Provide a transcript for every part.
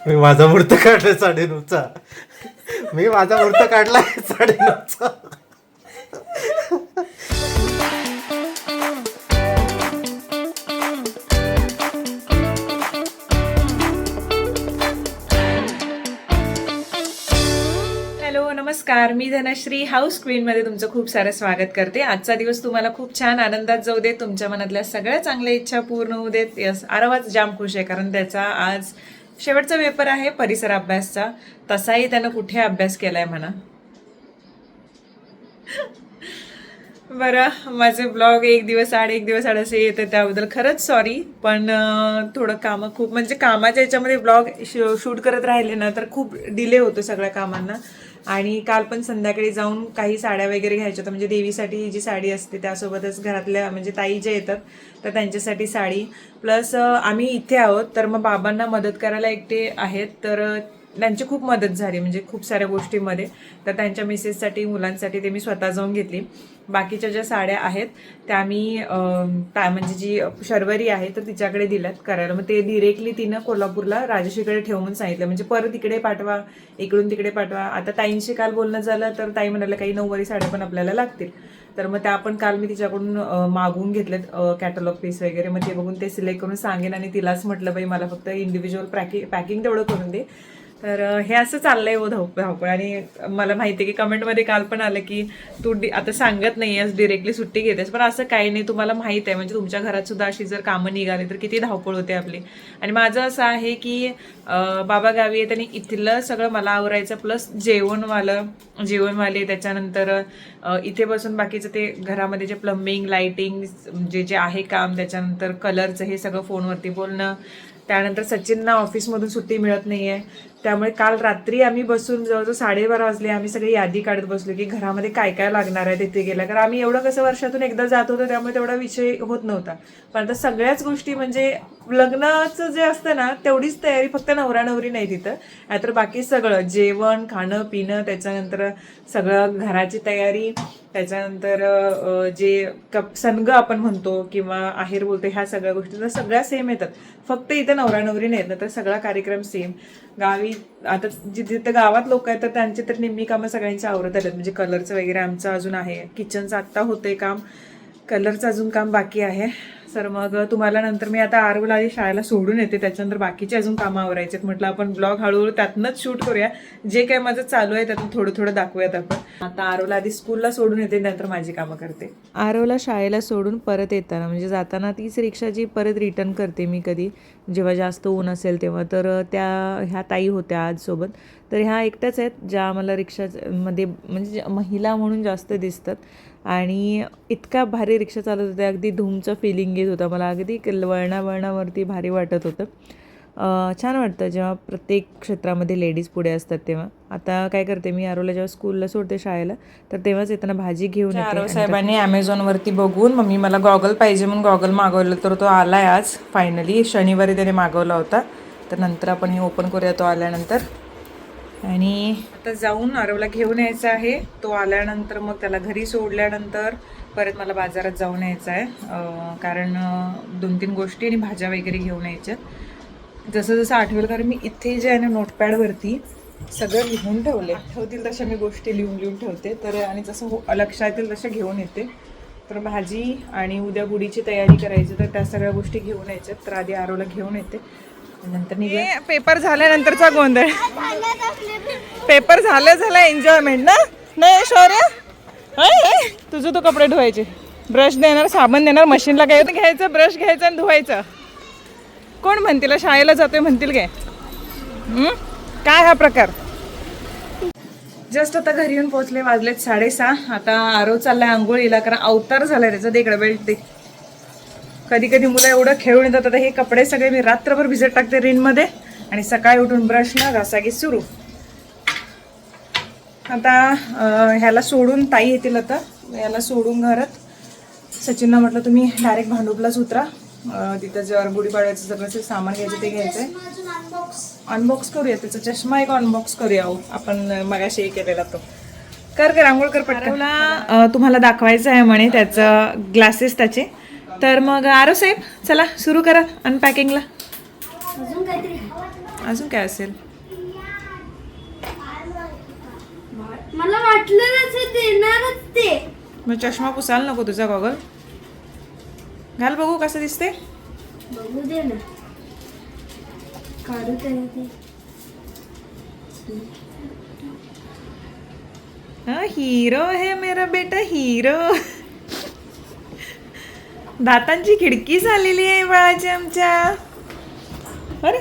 मी माझा मुहूर्त काढलाय 9:30चा. मी माझा मुहूर्त काढलाय 9:30चा. नमस्कार, मी धनश्री हाऊस क्वीनमध्ये तुमचं खूप सारं स्वागत करते. आजचा दिवस तुम्हाला खूप छान आनंदात जाऊ देत, तुमच्या मनातल्या सगळ्या चांगल्या इच्छा पूर्ण होऊ देत. यस, आरवाच जाम खुश आहे कारण त्याचा आज शेवटचा पेपर आहे परिसर अभ्यासचा. तसाही त्यानं कुठे अभ्यास केलाय म्हणा. बरं, माझे ब्लॉग एक दिवस आड असे येते त्याबद्दल खरंच सॉरी. पण थोडं कामं खूप म्हणजे कामाच्या याच्यामध्ये ब्लॉग शूट करत राहिले ना तर खूप डिले होतो सगळ्या कामांना. आणि काल पण संध्याकाळी जाऊन काही साड्या वगैरे घ्यायच्या होत्या, म्हणजे देवीसाठी जी साडी असते त्यासोबतच घरातल्या म्हणजे ताई ज्या येतात तर त्यांच्यासाठी साडी. प्लस आम्ही इथे आहोत तर मग बाबांना मदत करायला एकटे आहेत तर त्यांची खूप मदत झाली म्हणजे खूप साऱ्या गोष्टींमध्ये. तर त्यांच्या मिसेससाठी मुलांसाठी ते मी स्वतः जाऊन घेतली. बाकीच्या ज्या साड्या आहेत त्या मी म्हणजे जी शर्वरी आहे तर तिच्याकडे दिल्यात करायला. मग ते डिरेक्टली तिनं कोल्हापूरला राजेश्रीकडे ठेवून सांगितलं, म्हणजे परत इकडे पाठवा, इकडून तिकडे पाठवा. आता ताईंशी काल बोलणं झालं तर ताई म्हणाल्या काही 9वारी साड्या पण आपल्याला लागतील. तर मग त्या पण काल मी तिच्याकडून मागवून घेतलेत कॅटलॉग पीस वगैरे. मग ते बघून ते सिलेक्ट करून सांगेन. आणि तिलाच म्हटलं बाई मला फक्त इंडिव्हिज्युअल पॅकिंग तेवढं करून दे. तर हे असं चाललंय हो धावपळ. आणि मला माहिती आहे की कमेंटमध्ये काल पण आलं की तू आता सांगत नाही आहेस, डिरेक्टली सुट्टी घेतेस. पण असं काही नाही, तुम्हाला माहीत आहे म्हणजे तुमच्या घरात सुद्धा अशी जर कामं निघाली तर किती धावपळ होते आपली. आणि माझं असं आहे की बाबा गावी आहेत आणि इथलं सगळं मला आवरायचं, प्लस जेवणवाले त्याच्यानंतर इथे बसून बाकीचं ते घरामध्ये जे प्लंबिंग लाईटिंग जे आहे काम, त्याच्यानंतर कलरचं हे सगळं फोनवरती बोलणं. त्यानंतर सचिनना ऑफिसमधून सुट्टी मिळत नाही आहे, त्यामुळे काल रात्री आम्ही बसून जवळजवळ 12:30 वाजले. आम्ही सगळी यादी काढत बसलो की घरामध्ये काय काय लागणार आहे तिथे गेल्या. कारण आम्ही एवढं कसं वर्षातून एकदा जात होतो त्यामुळे तेवढा विषय होत नव्हता. पण आता सगळ्याच गोष्टी म्हणजे लग्नाचं जे असतं ना तेवढीच तयारी, फक्त नवरा नवरी नाही तिथं, नाहीतर बाकी सगळं जेवण खाणं पिणं, त्याच्यानंतर सगळं घराची तयारी, त्याच्यानंतर जे सनग आपण म्हणतो किंवा आहेर बोलतो, ह्या सगळ्या गोष्टी तर सगळ्या सेम येतात. फक्त इथं नवरा नवरी नाहीत ना तर सगळा कार्यक्रम सेम. गावी आता जिथं गावात लोक आहेत तर त्यांची तर निम्मी कामं सगळ्यांची आवरत आलेत. म्हणजे कलरचं वगैरे आमचं अजून आहे, किचनचं आत्ता होतंय काम, कलरचं अजून काम बाकी आहे. सर मग तुम्हाला नंतर मी आता आरवला आधी शाळेला सोडून येते, त्याच्यानंतर बाकीचे अजून कामं आवरायचे आहेत. म्हटलं आपण ब्लॉग हळूहळू त्यातनंच शूट करूया, जे काय माझं चालू आहे त्यातून थोडं थोडं दाखवूयात आपण. आता आरवला आधी स्कूलला सोडून येते, नंतर माझी कामं करते. आरवला शाळेला सोडून परत येताना म्हणजे जाताना तीच रिक्षा जी परत रिटर्न करते मी कधी जेव्हा जास्त ऊन असेल तेव्हा, तर ह्या ताई होत्या आज सोबत. तर ह्या एकट्याच आहेत ज्या आम्हाला रिक्षामध्ये म्हणजे महिला म्हणून जास्त दिसतात. आणि इतका भारी रिक्षा चालत होत्या, अगदी धूमचं फिलिंग येत होतं मला, अगदी वळणावरती भारी वाटत होतं. छान वाटतं जेव्हा प्रत्येक क्षेत्रामध्ये लेडीज पुढे असतात तेव्हा. आता काय करते मी, आरोला जेव्हा स्कूलला सोडते शाळेला तर तेव्हाच येताना भाजी घेऊन येते. आरो साहेबांनी ॲमेझॉनवरती बघून मम्मी मला गॉगल पाहिजे म्हणून गॉगल मागवलं, तर तो आला आहे आज फायनली. शनिवारी त्याने मागवला होता, तर नंतर आपण हे ओपन करूया तो आल्यानंतर. आणि आता जाऊन आरवला घेऊन यायचं आहे. तो आल्यानंतर मग त्याला घरी सोडल्यानंतर परत मला बाजारात जाऊन यायचं आहे, कारण 2-3 गोष्टी आणि भाज्या वगैरे घेऊन यायच्यात. जसं जसं आठवेल, कारण मी इथे जे आहे ना नोटपॅडवरती सगळं लिहून ठेवले, आठवतील तशा मी गोष्टी लिहून ठेवते. तर आणि जसं लक्षात येईल तशा घेऊन येते. तर भाजी आणि उद्या गुढीची तयारी करायची, तर त्या सगळ्या गोष्टी घेऊन यायच्यात. तर आधी आरवला घेऊन येते, नंतर निघूया. पेपर झाल्यानंतरचा गोंधळ, पेपर झालं एन्जॉयमेंट ना. नाही शौर्य, तुझं तो कपडे धुवायचे, ब्रश देणार, साबण देणार, मशीनला काय घ्यायचं, ब्रश घ्यायचं आणि धुवायचं. कोण म्हणतील शाळेला जातोय म्हणतील काय, काय हा प्रकार. जस्ट आता घरी येऊन पोहोचले, वाजलेत 6:30. आता आरव चाललाय आंघोळीला, कारण अवतार झालाय त्याचा. देकडं बेल्ट ते कधी कधी मुलं एवढं खेळून येतात. आता हे कपडे सगळे मी रात्रभर भिजत टाकते रिनमध्ये आणि सकाळी उठून ब्रश ना घासागी सुरू. आता ह्याला सोडून ताई येतील, आता ह्याला सोडून घरात सचिनला म्हटलं तुम्ही डायरेक्ट भांडुपलाच उतरा, तिथं जर गुढीपाडव्याचं सगळं सामान घ्यायचं ते घ्यायचंय. अनबॉक्स करूया त्याचा चष्मा, एक अनबॉक्स करूया आपण मगाशी केलेला तो. कर आंघोळ कर पटकन. तुम्हाला दाखवायचं आहे म्हणे त्याचं ग्लासेस त्याचे. तर मग आरो साहेब चला सुरू करा अनपॅकिंगला. अजून काय असेल? मला वाटलं ना ते देणारच ते. मग चष्मा पुसायला नको तुझा गॉगल? घाल बघू कसं दिसते. बघू दे ना. काढू तरी ते. हाँ हीरो है मेरा बेटा हीरो. दातांची खिडकी झालेली आहे बाळाच्या आमच्या. अरे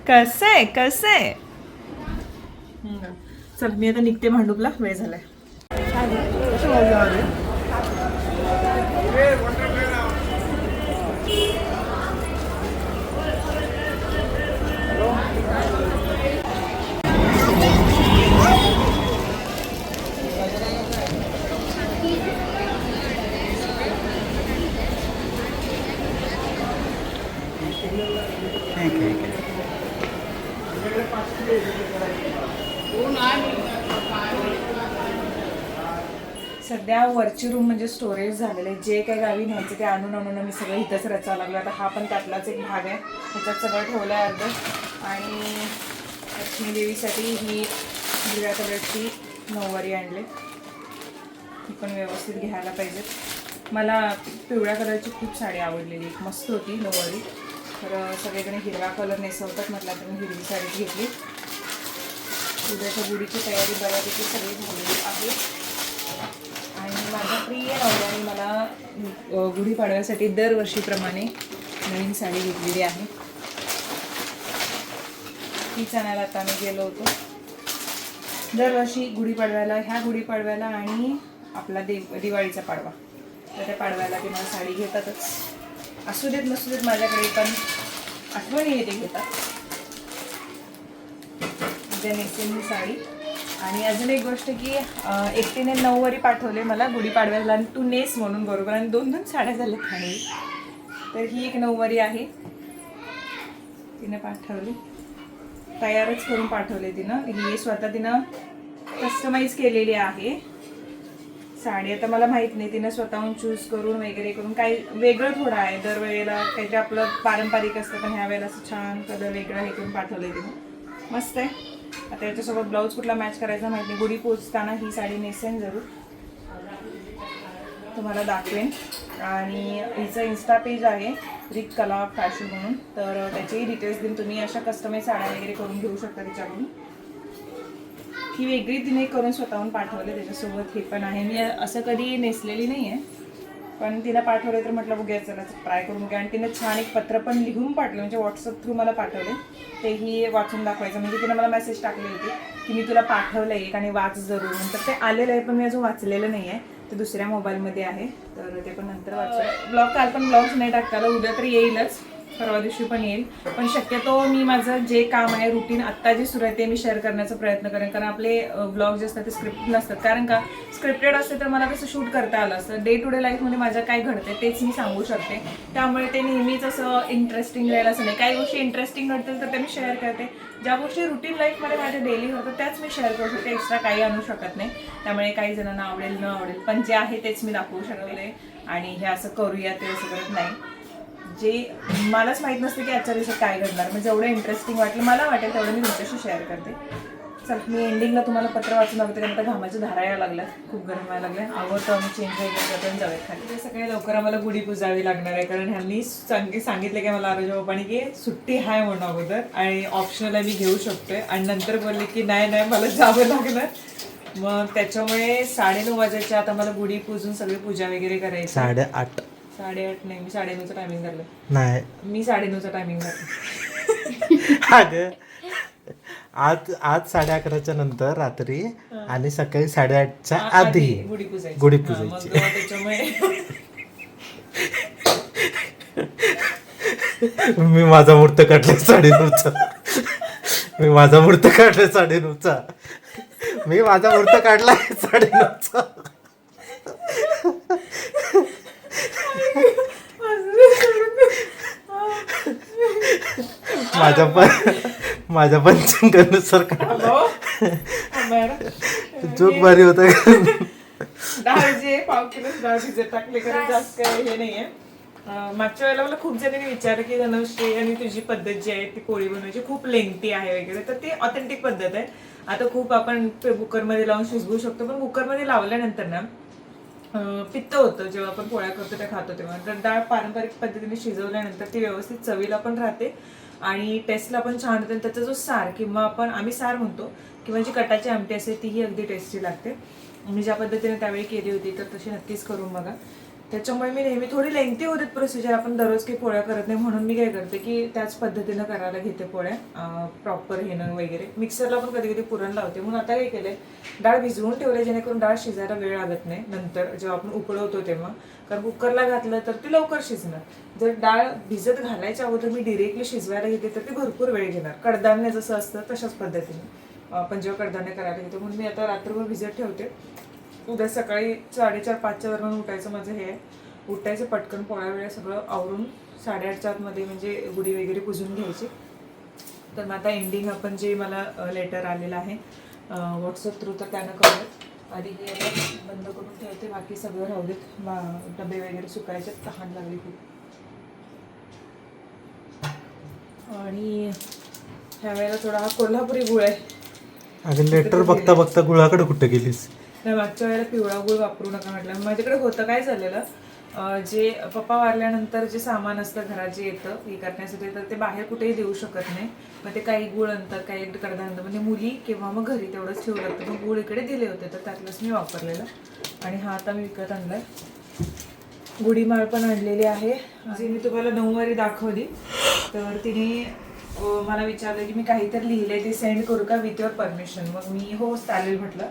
कसं आहे कसं आहे. चल मी आता निघते भांडूपला, वेळ झालाय. सध्या वरची रूम म्हणजे स्टोरेज झालेलं आहे. जे काही गावी न्यायचं ते आणून आणून मी सगळं इथंच रचावं लागलं. आता हा पण त्यातलाच एक भाग आहे. ह्याच्यात सगळं ठेवलं आहे अर्ध. आणि लक्ष्मी देवीसाठी ही हिरव्या कलरची नऊवारी आणले. ही पण व्यवस्थित घ्यायला पाहिजेत. मला पिवळ्या कलरची खूप साडी आवडलेली, एक मस्त होती नऊवारी. तर सगळीकडे हिरवा कलर नेसवतात म्हटलं तर मी हिरवी साडी घेतली. उद्याच्या गुढीची तयारी बऱ्यापैकी सगळी झालेली आहे. आणि माझ्या प्रिय नवऱ्याने मला गुढीपाडव्यासाठी दरवर्षीप्रमाणे नवीन साडी घेतलेली आहे. तीच आणायला आता आम्ही गेलो होतो. दरवर्षी गुढीपाडव्याला, ह्या गुढीपाडव्याला आणि आपला दिवाळीचा पाडवा, तर त्या पाडव्याला ते मला साडी घेतातच. असू देत नसू देत माझ्याकडे, पण आठवणी येते घेतात. उद्या नेसेन ही साडी. आणि अजून एक गोष्ट की एकटीने नऊवारी पाठवले मला गुढीपाडव्याला, आणि तू नेस म्हणून बरोबर. आणि 2-2 साड्या झाल्या खाली. तर ही एक नऊवारी आहे, तिने पाठवली. तयारच करून पाठवले तिनं. ही स्वतः तिनं कस्टमाइज केलेली आहे साडी. आता मला माहीत नाही, तिनं स्वतःहून चूज करून वगैरे करून काही वेगळं थोडं आहे. दरवेळेला काहीतरी आपलं पारंपरिक असतं, पण ह्या वेळेला असं छान कलर वेगळं हे करून पाठवलं तिनं. मस्त आहे. आता याच्यासोबत ब्लाऊज कुठला मॅच करायचा माहिती नाही. गुढी पोचताना ही साडी नेसेन जरूर, तुम्हाला दाखवेन. आणि हिचं इन्स्टा पेज आहे रिक कला फॅशन म्हणून, तर त्याचेही डिटेल्स देऊन तुम्ही अशा कस्टमाइज साड्या वगैरे करून घेऊ शकता तिच्याकडून. ही वेगळी तिने करून स्वतःहून पाठवले. त्याच्यासोबत हे पण आहे. मी असं कधी नेसलेली नाही आहे, पण तिला पाठवले तर म्हटलं बघूया चला ट्राय करून घ्या. आणि तिने छान एक पत्र पण लिहून पाठवलं, म्हणजे व्हॉट्सअप थ्रू मला पाठवले. तेही वाचून दाखवायचं. म्हणजे तिने मला मेसेज टाकले होते की मी तुला पाठवलं एक आणि वाच जरूर. नंतर ते आलेलं आहे, पण मी अजून वाचलेलं नाही आहे. ते दुसऱ्या मोबाईलमध्ये आहे, तर ते पण नंतर वाचलं. ब्लॉग काल पण ब्लॉग्स नाही टाकताला, उद्या तर येईलच, परवा दिवशी पण येईल. पण शक्यतो मी माझं जे काम आहे रुटीन आत्ता जे सुरू आहे ते मी शेअर करण्याचा प्रयत्न करेन. कारण आपले ब्लॉग जे असतात ते स्क्रिप्टेड नसतात. कारण का स्क्रिप्टेड असते तर मला कसं शूट करता आलं असतं. डे टू डे लाईफमध्ये माझ्या काय घडते तेच मी सांगू शकते. त्यामुळे ते नेहमीच असं इंटरेस्टिंग राहील असं नाही. काही गोष्टी इंटरेस्टिंग घडतील तर ते मी शेअर करते. ज्या गोष्टी रुटीन लाईफमध्ये माझ्या डेली होतं त्याच मी शेअर करू शकते. एक्स्ट्रा काही आणू शकत नाही. त्यामुळे काही जणांना आवडेल न आवडेल, पण जे आहे तेच मी दाखवू शकते. आणि हे असं करूया ते असं करत नाही. जे मलाच माहीत नसते की आजच्या दिवसात काय घडणार, म्हणजे जेवढं इंटरेस्टिंग वाटलं मला वाटेल तेवढं मी तुमच्याशी शेअर करते. चल मी एंडिंगला तुम्हाला पत्र वाचून दाखवते, कारण आता घामाच्या धारा यायला लागल्या, खूप गरम व्हायला लागल्या. आवडतं आम्ही चेंज वगैरे करतो जाऊया खाली. ते सगळे लवकर आम्हाला गुढी पुजावी लागणार आहे, कारण ह्यांनी सांगितलं की मला आरोग्य बाबांनी की सुट्टी आहे म्हणून अगोदर, आणि ऑप्शनल मी घेऊ शकतोय. आणि नंतर बोलले की नाही मला जावं लागणार. मग त्याच्यामुळे 9:30 वाजायच्या आता मला गुढी पूजून सगळी पूजा वगैरे करायची. 8:30 नाही, मी 9:30चं टायमिंग धरलं. नाही, मी 9:30चं टायमिंग धरलं. अगं आज 11:30च्या नंतर रात्री आणि सकाळी 8:30च्या आधी गुढी पूजायची. गुढी पूजायची. त्याच्यामुळे मी माझा मुहूर्त काढलाय 9:30चा. मी माझा मुहूर्त काढलाय 9:30चा. मी माझा मुहूर्त काढलाय 9:30चा. माझ्या पंचांगानुसार जोक भारी होता. डाळ जे 1 किलो डाळ भिजत टाकले, कारण जास्त काय हे नाहीये. मागच्या वेळेला मला खूप जणांनी विचारलं की धनश्री आणि तुझी पद्धत जी आहे ती पोळी बनवायची खूप लेंथी आहे वगैरे, तर ती ऑथेंटिक पद्धत आहे. आता खूप आपण कुकरमध्ये लावून शिजवू शकतो, पण कुकरमध्ये लावल्यानंतर ना पित्त होतं जेव्हा आपण पोळ्या करतो त्या खातो तेव्हा. तर डाळ पारंपरिक पद्धतीने शिजवल्यानंतर ती व्यवस्थित चवीला पण राहते आणि टेस्टला पण छान होते. त्याचा जो सार किंवा आम्ही सार म्हणतो किंवा जी कटाची आमटी असते तीही अगदी टेस्टी लागते. मी ज्या पद्धतीने त्यावेळी केली होती तर तशी नक्कीच करून बघा. त्याच्यामुळे मी नेहमी थोडी लेंथी होते प्रोसिजर, आपण दररोज काही पोळ्या करत नाही म्हणून मी काय करते की त्याच पद्धतीनं करायला घेते पोळ्या प्रॉपर हेनं वगैरे. मिक्सरला पण कधी कधी पुरण लावते, म्हणून आता काय केलंय डाळ भिजवून ठेवले जेणेकरून डाळ शिजायला वेळ लागत नाही नंतर जेव्हा आपण उकळवतो तेव्हा. कारण कुकरला घातलं तर ती लवकर शिजणार. जर डाळ भिजत घालायच्या अगोदर मी डिरेक्टली शिजवायला घेते तर ती भरपूर वेळ घेणार. कडधान्य जसं असतं तशाच पद्धतीने आपण जेव्हा कडधान्य करायला घेतो. म्हणून मी आता रात्रभर भिजत ठेवते. उद्या सकाळी 4:30-5च्या दरम्यान उठायचं माझं हे आहे. उठायचं पटकन पोळ्या वेळेला सगळं आवरून 8:30च्या आतमध्ये म्हणजे गुढी वगैरे पुजून घ्यायची. तर मग आता एंडिंग आपण जे मला लेटर आलेलं आहे व्हॉट्सअप थ्रू तर त्यानं कळलं. आधी हे आता बंद करून ठेवते, बाकी सगळं राहू देत. डबे वगैरे सुकायचे, तहान लागली खूप. आणि ह्या वेळेला थोडा हा कोल्हापुरी गुळ आहे. अगं लेटर बघता बघता गुळाकडे कुठे गेलीस? नाही, मागच्या वेळेला पिवळा गुळ वापरू नका म्हटलं. माझ्याकडे होतं काय झालेलं, जे पप्पा वारल्यानंतर जे सामान असतं घरात जे येतं हे करण्यासाठी तर ते बाहेर कुठेही देऊ शकत नाही. मग ते काही गुळ आणतात, काही कडधान्य म्हणजे मुली किंवा मग घरी तेवढंच ठेवू लागतं. मग गुळ इकडे दिले होते तर त्यातलंच मी वापरलेलं. आणि हा आता मी विकत आणलाय. गुढीमाळ पण आणलेली आहे. जे मी तुम्हाला 9 वारी दाखवली तर तिने मला विचारलं की मी काहीतरी लिहिलंय ते सेंड करू का विथ युअर परमिशन. मग मी हो चालेल म्हटलं.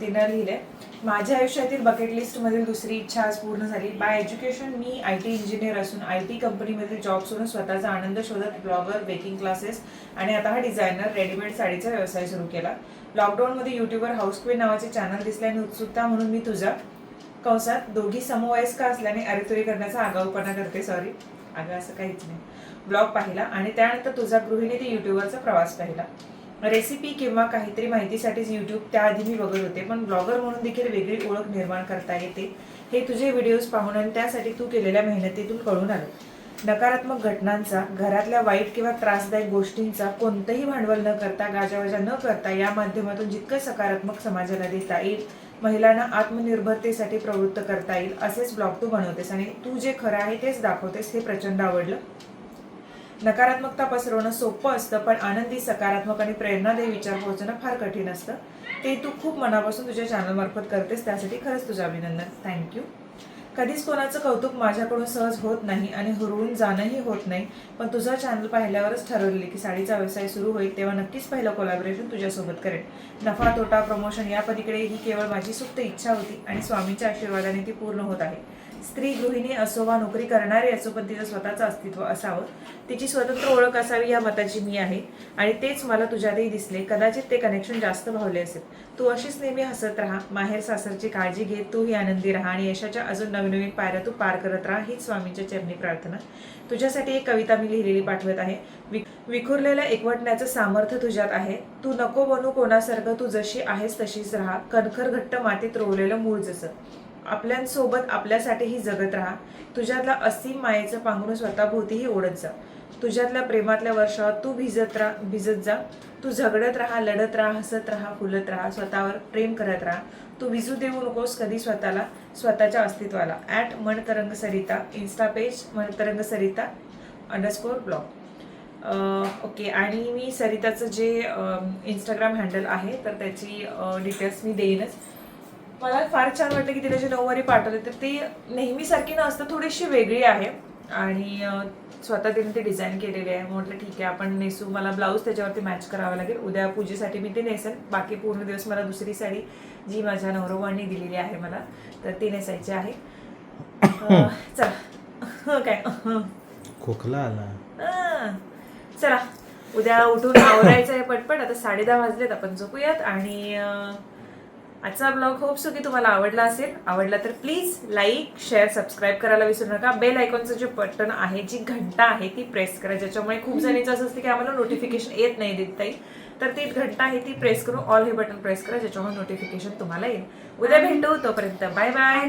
तिनं लिहिलंय, माझ्या आयुष्यातील बकेट लिस्टमधील दुसरी इच्छा आज पूर्ण झाली. बाय एज्युकेशन मी IT इंजिनियर असून IT कंपनीमध्ये जॉब सोडून स्वतःचा आनंद शोधत ब्लॉगर, बेकिंग क्लासेस आणि आता हा डिझायनर रेडीमेड साडीचा व्यवसाय सुरू केला. लॉकडाऊनमध्ये युट्यूबवर हाऊस क्वीन नावाचे चॅनल दिसले आणि उत्सुकता म्हणून मी तुझा कंसात दोघी समवयस्क असल्याने अरेतुरी करण्याचा आगाऊपणा करते, सॉरी अगं असं काहीच नाही, ब्लॉग पाहिला आणि त्यानंतर तुझा गृहिणी ते युट्यूबवरचा प्रवास पाहिला. रेसिपी किंवा काहीतरी माहितीसाठीच यूट्यूब त्याआधी मी बघत होते, पण ब्लॉगर म्हणून देखील वेगळी ओळख निर्माण करता येते हे तुझे व्हिडिओज पाहून आणि त्यासाठी तू केलेल्या मेहनतीतून कळून आलं. नकारात्मक घटनांचा, घरातल्या वाईट किंवा त्रासदायक गोष्टींचा कोणतंही भांडवल न करता, गाजावाजा न करता या माध्यमातून जितकं सकारात्मक समाजाला देता येईल, महिलांना आत्मनिर्भरतेसाठी प्रवृत्त करता येईल असेच ब्लॉग तू बनवतेस आणि तू जे खरं आहे तेच दाखवतेस. हे प्रचंड आवडलं. नकारात्मकता पसरवणं सोपं असतं, पण आनंदी, सकारात्मक आणि प्रेरणादायी विचार पोहोचणं फार कठीण असतं. ते तू खूप मनापासून तुझ्या चॅनलमार्फत करतेस, त्यासाठी खरंच तुझं अभिनंदन. थँक्यू. कधीच कोणाचं कौतुक माझ्याकडून सहज होत नाही आणि हुरळून जाणंही होत नाही, पण तुझा चॅनल पाहिल्यावरच ठरवले की साडीचा व्यवसाय सुरू होईल तेव्हा नक्कीच पहिलं कोलॅबोरेशन तुझ्यासोबत करेन. नफा तोटा प्रमोशन या पलीकडे ही केवळ माझी सुप्त इच्छा होती आणि स्वामींच्या आशीर्वादाने ती पूर्ण होत आहे. स्त्री गृहिणी असो वा नोकरी करणारी असो, पण तिचं स्वतःचं अस्तित्व असावं, तिची स्वतंत्र ओळख असावी या मताची मी आहे आणि तेच मला तुझ्यातही दिसले. कदाचित ते कनेक्शन जास्त भावले असेल. तू अशीच नेहमी हसत राहा, माहेर सासरची काळजी घे, तूही आनंदी राहा आणि यशाच्या अजून नवीन पायऱ्या तू पार करत राहा, हीच स्वामींच्या चरणी प्रार्थना. तुझ्यासाठी एक कविता मी लिहिलेली पाठवत आहे. विखुरलेलं एकवटण्याचं सामर्थ्य तुझ्यात आहे. तू नको बनू कोणासारखं, तू जशी आहेस तशीच राहा. कणखर घट्ट मातीत रोवलेलं मूळ जसं, आपल्यांसोबत आपल्यासाठीही जगत राहा. तुझ्यातला असीम मायेचं पांघरून स्वतःभोवतीही ओढत जा. तुझ्यातल्या प्रेमातल्या वर्षात तू भिजत जा. तू झगडत राहा, लढत राहा, हसत राहा, फुलत राहा, स्वतःवर प्रेम करत राहा. तू विजू देऊ नकोस कधी स्वतःला, स्वतःच्या अस्तित्वाला. @Mantarang Sarita, insta page Mantarang Sarita _blog. Okay. आणि मी सरिताचं जे इंस्टाग्राम हँडल आहे तर त्याची डिटेल्स मी देईनच. मला फार छान वाटलं की तिला जे 9 वारी पाठवले तर ती नेहमीसारखी नसतं, थोडीशी वेगळी आहे आणि स्वतः तिने ती डिझाईन केलेली आहे. म्हटलं ठीक आहे आपण नेसू. मला ब्लाऊज त्याच्यावरती मॅच करावा लागेल. उद्या पूजेसाठी मी ते नेसेन. बाकी पूर्ण दिवस मला दुसरी साडी जी माझ्या नवरोबांनी दिलेली आहे मला तर ती नेसायची आहे. चला काय खोकला आला. चला उद्या उठून आवरायचं आहे पटपट. आता 10:30 वाजलेत, आपण झोपूयात. आणि आजचा ब्लॉग होप सो की तुम्हाला आवडला असेल. आवडला तर प्लीज लाईक, शेअर, सबस्क्राईब करायला विसरू नका. बेल आयकॉनचं जे बटन आहे, जी घंटा आहे ती प्रेस करा, ज्याच्यामुळे खूप जणींचं असं असतं की आम्हाला नोटिफिकेशन येत नाही देताही, तर ती घंटा आहे ती प्रेस करून ऑल हे बटन प्रेस करा, ज्याच्यामुळे नोटिफिकेशन तुम्हाला येईल. उद्या भेटू, तोपर्यंत बाय बाय.